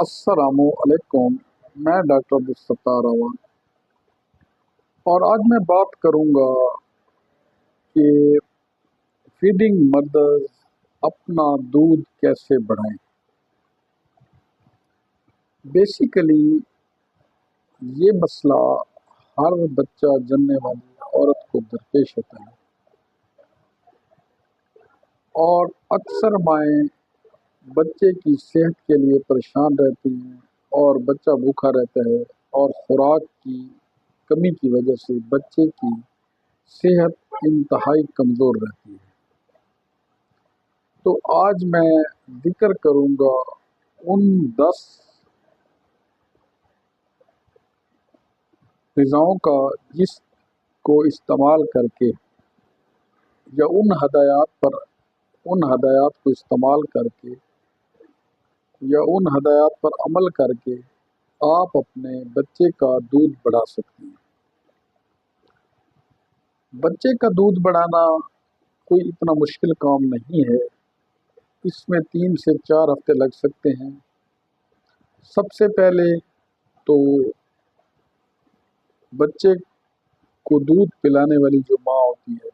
अस्सलामुअलैकुम। मैं डॉक्टर अब्दुलसत्तार अवान और आज मैं बात करूंगा कि फीडिंग मदर्स अपना दूध कैसे बढ़ाएं। बेसिकली ये मसला हर बच्चा जनने वाली औरत को दरपेश होता है और अक्सर माएँ बच्चे की सेहत के लिए परेशान रहती हैं और बच्चा भूखा रहता है और खुराक की कमी की वजह से बच्चे की सेहत इंतहाई कमज़ोर रहती है। तो आज मैं जिक्र करूंगा उन 10 ग़िज़ाओं का जिसको इस्तेमाल करके या उन हदायत को इस्तेमाल करके या उन हदायत पर अमल करके आप अपने बच्चे का दूध बढ़ा सकते हैं। बच्चे का दूध बढ़ाना कोई इतना मुश्किल काम नहीं है, इसमें 3 से 4 हफ्ते लग सकते हैं। सबसे पहले तो बच्चे को दूध पिलाने वाली जो माँ होती है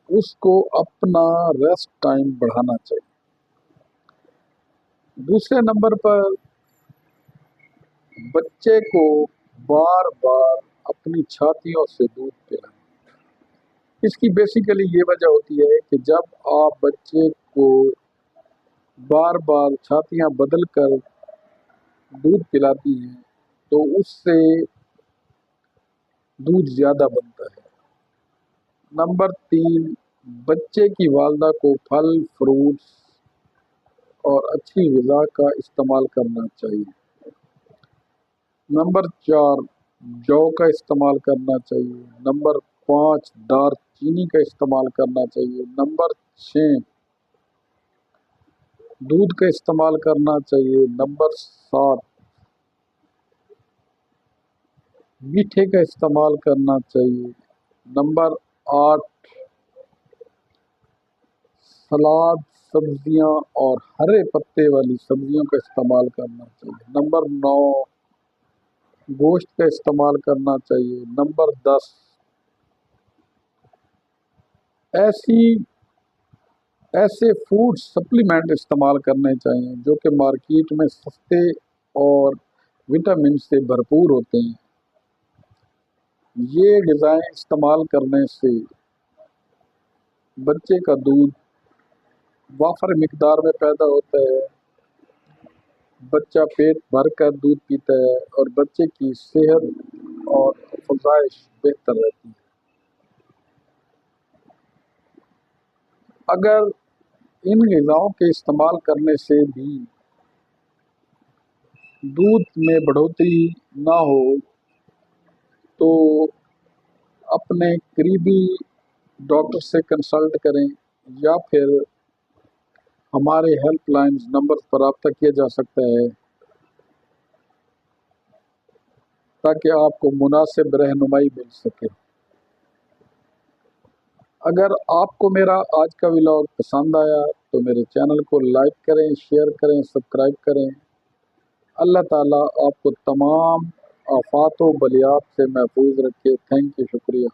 उसको अपना रेस्ट टाइम बढ़ाना चाहिए। दूसरे नंबर पर बच्चे को बार बार अपनी छातियों से दूध पिलाएं। इसकी बेसिकली ये वजह होती है कि जब आप बच्चे को बार बार छातियाँ बदल कर दूध पिलाती हैं तो उससे दूध ज़्यादा बनता है। नंबर 3, बच्चे की वालदा को फल, फ्रूट्स और अच्छी ग़िज़ा का इस्तेमाल करना चाहिए। नंबर 4, जौ का इस्तेमाल करना चाहिए। नंबर 5, डार्क चीनी का इस्तेमाल करना चाहिए। नंबर 6, दूध का इस्तेमाल करना चाहिए। नंबर 7, मीठे का इस्तेमाल करना चाहिए। नंबर 8, सलाद, सब्जियां और हरे पत्ते वाली सब्जियों का इस्तेमाल करना चाहिए। नंबर 9, गोश्त का इस्तेमाल करना चाहिए। नंबर 10, ऐसे फूड सप्लीमेंट इस्तेमाल करने चाहिए जो कि मार्केट में सस्ते और विटामिन से भरपूर होते हैं। ये ग़िज़ाएँ इस्तेमाल करने से बच्चे का दूध वाफर मिकदार में पैदा होता है, बच्चा पेट भर कर दूध पीता है और बच्चे की सेहत और अफ़ज़ाइश बेहतर रहती है। अगर इन ग़िज़ाओं के इस्तेमाल करने से भी दूध में बढ़ोतरी ना हो तो अपने करीबी डॉक्टर से कंसल्ट करें या फिर हमारे हेल्पलाइन नंबर पर रब्ता किया जा सकता है ताकि आपको मुनासिब रहनुमाई मिल सके। अगर आपको मेरा आज का व्लॉग पसंद आया तो मेरे चैनल को लाइक करें, शेयर करें, सब्सक्राइब करें। अल्लाह ताला आपको तमाम आफात व बलियात से महफूज रखे। थैंक यू, शुक्रिया।